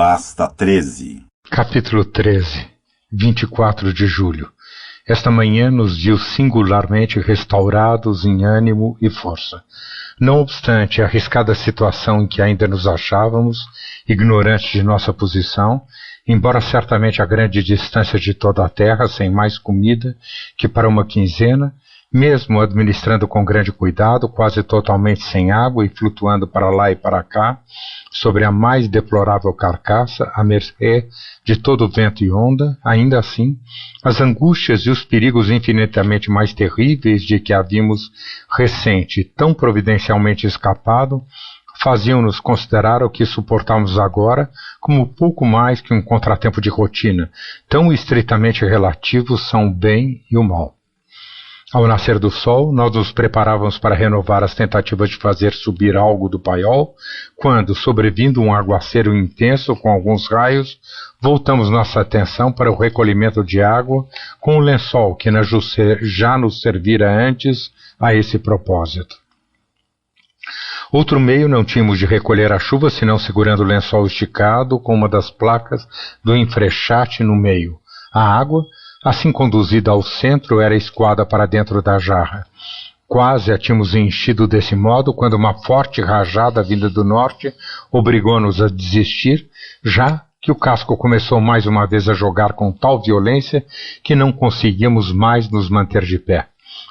Pasta 13. Capítulo 13. 24 de julho. Esta manhã nos viu singularmente restaurados em ânimo e força. Não obstante a arriscada situação em que ainda nos achávamos, ignorantes de nossa posição, embora certamente a grande distância de toda a terra, sem mais comida que para uma quinzena, mesmo administrando com grande cuidado, quase totalmente sem água e flutuando para lá e para cá, sobre a mais deplorável carcaça, à mercê de todo vento e onda, ainda assim, as angústias e os perigos infinitamente mais terríveis de que havíamos recente e tão providencialmente escapado, faziam-nos considerar o que suportávamos agora como pouco mais que um contratempo de rotina, tão estritamente relativos são o bem e o mal. Ao nascer do sol, nós nos preparávamos para renovar as tentativas de fazer subir algo do paiol, quando, sobrevindo um aguaceiro intenso com alguns raios, voltamos nossa atenção para o recolhimento de água com o lençol que na Juscer já nos servira antes a esse propósito. Outro meio não tínhamos de recolher a chuva senão segurando o lençol esticado com uma das placas do enfrechate no meio. A água, assim conduzida ao centro, era escoada para dentro da jarra. Quase a tínhamos enchido desse modo quando uma forte rajada vinda do norte obrigou-nos a desistir, já que o casco começou mais uma vez a jogar com tal violência que não conseguíamos mais nos manter de pé.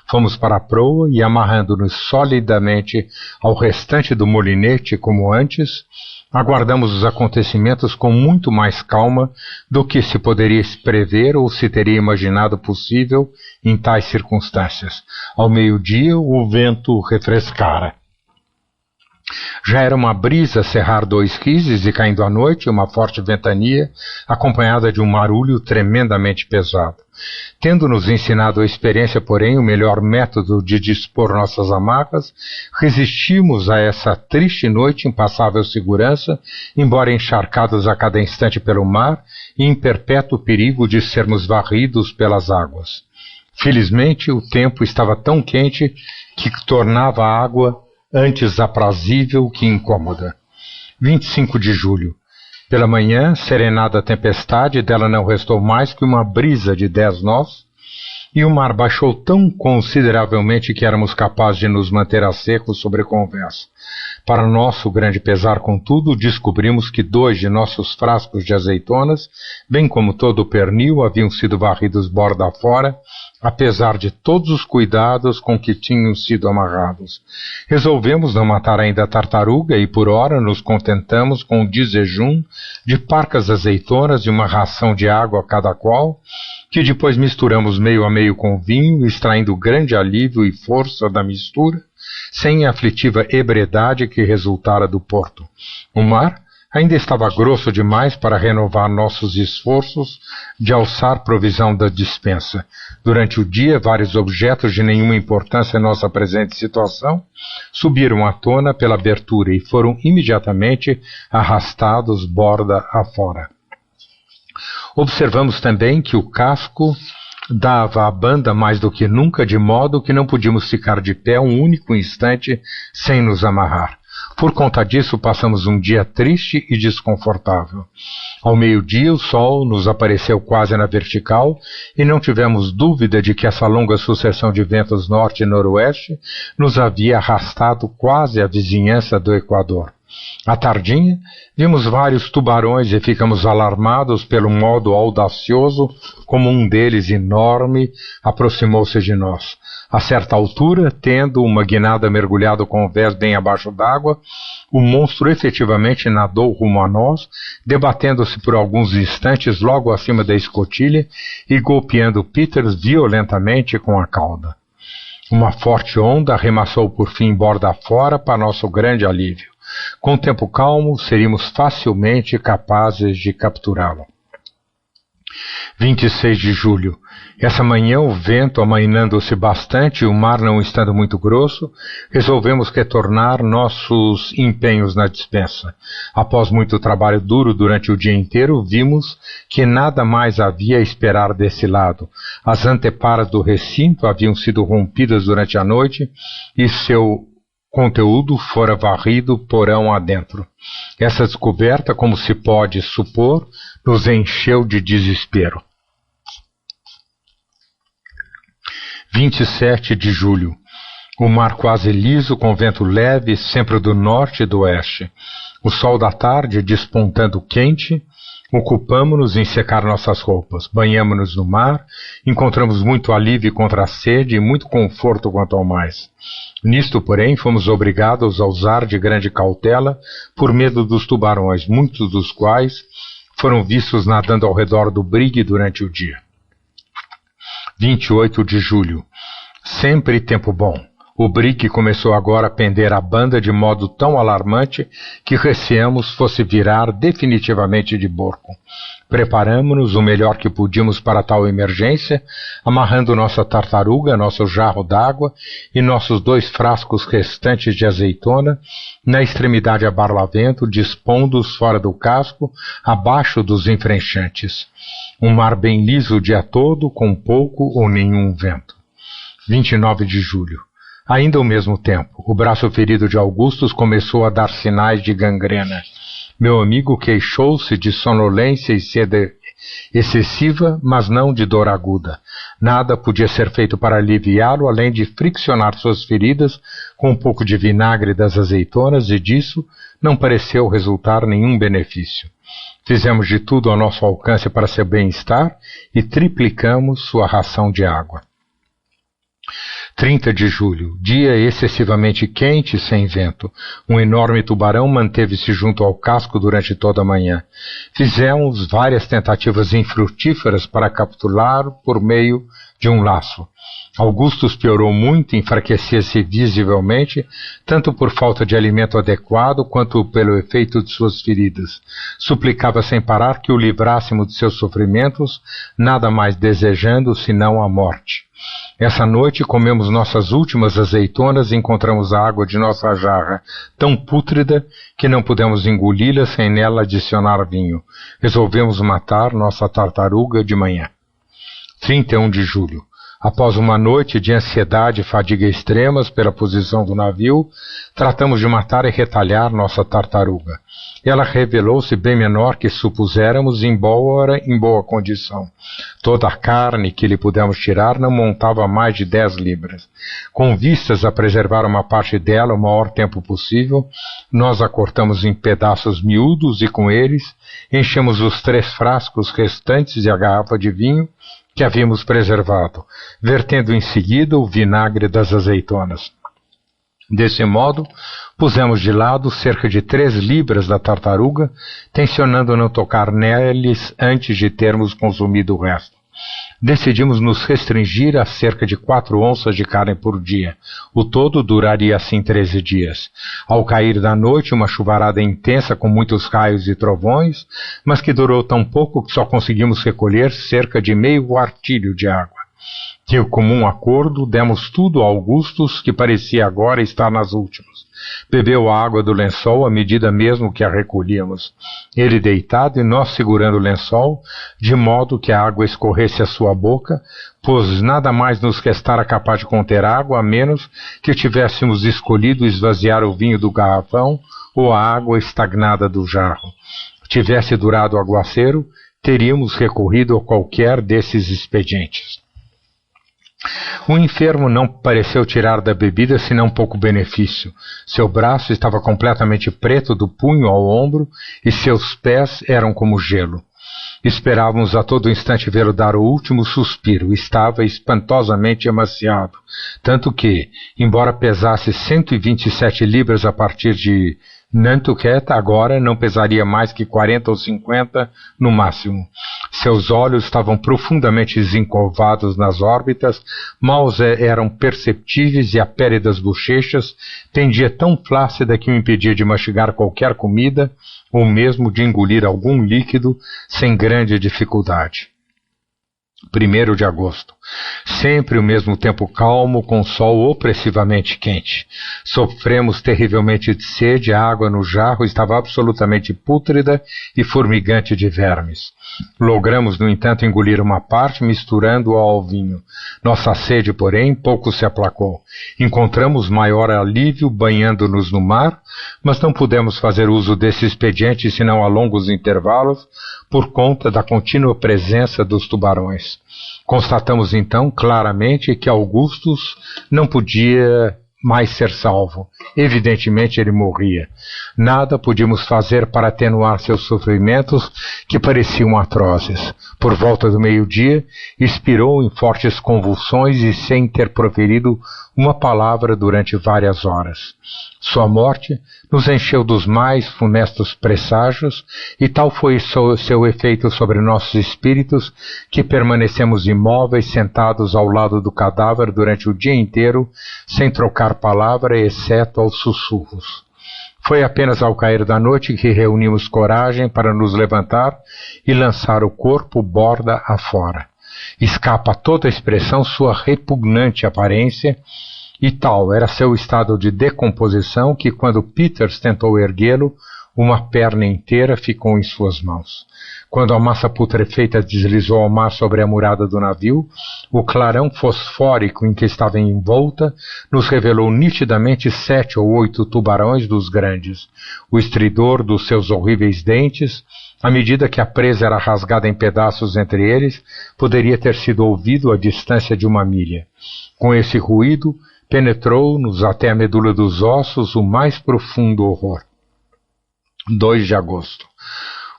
Fomos para a proa e, amarrando-nos solidamente ao restante do molinete como antes, aguardamos os acontecimentos com muito mais calma do que se poderia prever ou se teria imaginado possível em tais circunstâncias. Ao meio-dia, o vento refrescara. Já era uma brisa cerrar 2 rises e caindo à noite uma forte ventania, acompanhada de um marulho tremendamente pesado. Tendo-nos ensinado a experiência, porém, o melhor método de dispor nossas amarras, resistimos a essa triste noite em passável segurança, embora encharcados a cada instante pelo mar e em perpétuo perigo de sermos varridos pelas águas. Felizmente, o tempo estava tão quente que tornava a água antes aprazível que incômoda. 25 de julho. Pela manhã, serenada a tempestade, dela não restou mais que uma brisa de 10 nós, e o mar baixou tão consideravelmente que éramos capazes de nos manter a seco sobre conversa. Para nosso grande pesar, contudo, descobrimos que 2 de nossos frascos de azeitonas, bem como todo o pernil, haviam sido varridos borda fora, apesar de todos os cuidados com que tinham sido amarrados. Resolvemos não matar ainda a tartaruga e, por ora, nos contentamos com o desjejum de parcas azeitonas e uma ração de água a cada qual, que depois misturamos meio a meio com vinho, extraindo grande alívio e força da mistura, sem a aflitiva ebriedade que resultara do porto. O mar ainda estava grosso demais para renovar nossos esforços de alçar provisão da despensa. Durante o dia, vários objetos de nenhuma importância em nossa presente situação subiram à tona pela abertura e foram imediatamente arrastados borda afora. Observamos também que o casco dava à banda mais do que nunca, de modo que não podíamos ficar de pé um único instante sem nos amarrar. Por conta disso, passamos um dia triste e desconfortável. Ao meio-dia, o sol nos apareceu quase na vertical e não tivemos dúvida de que essa longa sucessão de ventos norte e noroeste nos havia arrastado quase à vizinhança do Equador. À tardinha, vimos vários tubarões e ficamos alarmados pelo modo audacioso como um deles, enorme, aproximou-se de nós. A certa altura, tendo uma guinada mergulhado com o vés bem abaixo d'água, o monstro efetivamente nadou rumo a nós, debatendo-se por alguns instantes logo acima da escotilha e golpeando Peters violentamente com a cauda. Uma forte onda arremessou por fim borda fora para nosso grande alívio. Com o tempo calmo, seríamos facilmente capazes de capturá-lo. 26 de julho. Essa manhã, o vento amainando-se bastante e o mar não estando muito grosso, resolvemos retornar nossos empenhos na despensa. Após muito trabalho duro durante o dia inteiro, vimos que nada mais havia a esperar desse lado. As anteparas do recinto haviam sido rompidas durante a noite e seu conteúdo fora varrido porão adentro. Essa descoberta, como se pode supor, nos encheu de desespero. 27 de julho. O mar quase liso, com vento leve, sempre do norte e do oeste. O sol da tarde, despontando quente, ocupamo-nos em secar nossas roupas, banhamo-nos no mar, encontramos muito alívio contra a sede e muito conforto quanto ao mais. Nisto, porém, fomos obrigados a usar de grande cautela por medo dos tubarões, muitos dos quais foram vistos nadando ao redor do brigue durante o dia. 28 de julho. Sempre tempo bom. O brigue começou agora a pender a banda de modo tão alarmante que receamos fosse virar definitivamente de borco. Preparamo-nos o melhor que podíamos para tal emergência, amarrando nossa tartaruga, nosso jarro d'água e nossos 2 frascos restantes de azeitona na extremidade a barlavento, dispondo-os fora do casco, abaixo dos enfrenchantes. Um mar bem liso o dia todo, com pouco ou nenhum vento. 29 de julho. Ainda ao mesmo tempo, o braço ferido de Augustus começou a dar sinais de gangrena. Meu amigo queixou-se de sonolência e sede excessiva, mas não de dor aguda. Nada podia ser feito para aliviá-lo, além de friccionar suas feridas com um pouco de vinagre das azeitonas, e disso não pareceu resultar nenhum benefício. Fizemos de tudo ao nosso alcance para seu bem-estar e triplicamos sua ração de água. 30 de julho, dia excessivamente quente e sem vento. Um enorme tubarão manteve-se junto ao casco durante toda a manhã. Fizemos várias tentativas infrutíferas para capturá-lo por meio de um laço. Augustus piorou muito, enfraquecia-se visivelmente, tanto por falta de alimento adequado quanto pelo efeito de suas feridas. Suplicava sem parar que o livrássemos de seus sofrimentos, nada mais desejando senão a morte. Essa noite comemos nossas últimas azeitonas e encontramos a água de nossa jarra tão pútrida que não pudemos engoli-la sem nela adicionar vinho. Resolvemos matar nossa tartaruga de manhã. 31 de julho. Após uma noite de ansiedade e fadiga extremas pela posição do navio, tratamos de matar e retalhar nossa tartaruga. Ela revelou-se bem menor que supuséramos, embora em boa condição. Toda a carne que lhe pudemos tirar não montava mais de 10 libras. Com vistas a preservar uma parte dela o maior tempo possível, nós a cortamos em pedaços miúdos e com eles enchemos os 3 frascos restantes e a garrafa de vinho que havíamos preservado, vertendo em seguida o vinagre das azeitonas. Desse modo, pusemos de lado cerca de 3 libras da tartaruga, tencionando não tocar neles antes de termos consumido o resto. Decidimos nos restringir a cerca de 4 onças de carne por dia. O todo duraria assim 13 dias. Ao cair da noite, uma chuvarada intensa com muitos raios e trovões, mas que durou tão pouco que só conseguimos recolher cerca de meio artilho de água. De comum acordo, demos tudo a Augustus, que parecia agora estar nas últimas. Bebeu a água do lençol à medida mesmo que a recolhíamos. Ele deitado e nós segurando o lençol, de modo que a água escorresse à sua boca, pois nada mais nos restara capaz de conter água, a menos que tivéssemos escolhido esvaziar o vinho do garrafão ou a água estagnada do jarro. Tivesse durado o aguaceiro, teríamos recorrido a qualquer desses expedientes. O enfermo não pareceu tirar da bebida senão pouco benefício. Seu braço estava completamente preto do punho ao ombro e seus pés eram como gelo. Esperávamos a todo instante vê-lo dar o último suspiro. Estava espantosamente emaciado, tanto que, embora pesasse 127 libras a partir de Nantucket, agora não pesaria mais que 40 ou 50 no máximo. Seus olhos estavam profundamente desencovados nas órbitas, mal eram perceptíveis e a pele das bochechas pendia tão flácida que o impedia de mastigar qualquer comida ou mesmo de engolir algum líquido sem grande dificuldade. 1º de agosto. Sempre o mesmo tempo calmo, com sol opressivamente quente. Sofremos terrivelmente de sede, a água no jarro estava absolutamente pútrida e formigante de vermes. Logramos, no entanto, engolir uma parte, misturando-a ao vinho. Nossa sede, porém, pouco se aplacou. Encontramos maior alívio banhando-nos no mar, mas não pudemos fazer uso desse expediente senão a longos intervalos, por conta da contínua presença dos tubarões. Constatamos então claramente que Augustus não podia mais ser salvo. Evidentemente ele morria. Nada podíamos fazer para atenuar seus sofrimentos, que pareciam atrozes. Por volta do meio-dia, expirou em fortes convulsões e sem ter proferido uma palavra durante várias horas. Sua morte nos encheu dos mais funestos presságios, e tal foi seu efeito sobre nossos espíritos, que permanecemos imóveis, sentados ao lado do cadáver durante o dia inteiro, sem trocar palavra, exceto aos sussurros. Foi apenas ao cair da noite que reunimos coragem para nos levantar e lançar o corpo borda afora. Escapa a toda a expressão sua repugnante aparência, e tal era seu estado de decomposição que, quando Peters tentou erguê-lo, uma perna inteira ficou em suas mãos. Quando a massa putrefeita deslizou ao mar sobre a murada do navio, o clarão fosfórico em que estava envolta nos revelou nitidamente 7 ou 8 tubarões dos grandes. O estridor dos seus horríveis dentes, à medida que a presa era rasgada em pedaços entre eles, poderia ter sido ouvido à distância de 1 milha. Com esse ruído, penetrou-nos até a medula dos ossos o mais profundo horror. 2 de agosto.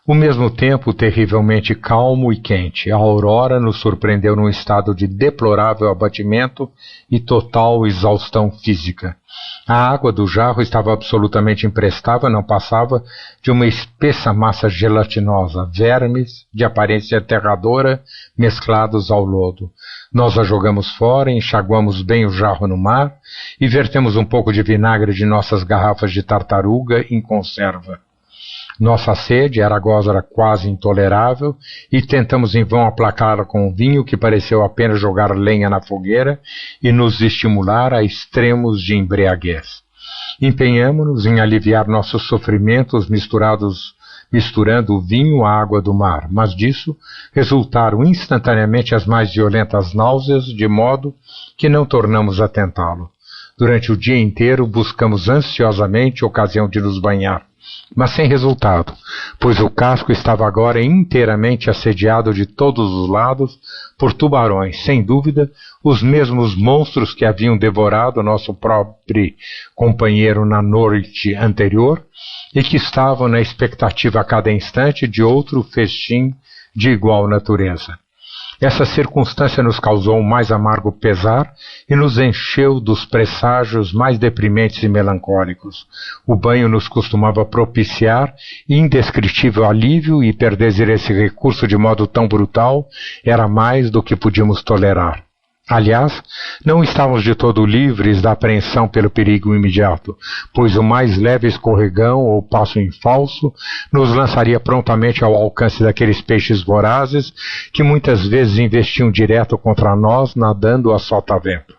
O mesmo tempo terrivelmente calmo e quente. A aurora nos surpreendeu num estado de deplorável abatimento e total exaustão física. A água do jarro estava absolutamente imprestável, não passava de uma espessa massa gelatinosa, vermes de aparência aterradora mesclados ao lodo. Nós a jogamos fora, enxaguamos bem o jarro no mar e vertemos um pouco de vinagre de nossas garrafas de tartaruga em conserva. Nossa sede era agora quase intolerável e tentamos em vão aplacá-la com o vinho, que pareceu apenas jogar lenha na fogueira e nos estimular a extremos de embriaguez. Empenhamo-nos em aliviar nossos sofrimentos misturando o vinho à água do mar, mas disso resultaram instantaneamente as mais violentas náuseas, de modo que não tornamos a tentá-lo. Durante o dia inteiro buscamos ansiosamente ocasião de nos banhar, mas sem resultado, pois o casco estava agora inteiramente assediado de todos os lados por tubarões, sem dúvida, os mesmos monstros que haviam devorado nosso próprio companheiro na noite anterior e que estavam na expectativa a cada instante de outro festim de igual natureza. Essa circunstância nos causou um mais amargo pesar e nos encheu dos presságios mais deprimentes e melancólicos. O banho nos costumava propiciar indescritível alívio, e perder esse recurso de modo tão brutal era mais do que podíamos tolerar. Aliás, não estávamos de todo livres da apreensão pelo perigo imediato, pois o mais leve escorregão ou passo em falso nos lançaria prontamente ao alcance daqueles peixes vorazes que muitas vezes investiam direto contra nós, nadando a sotavento.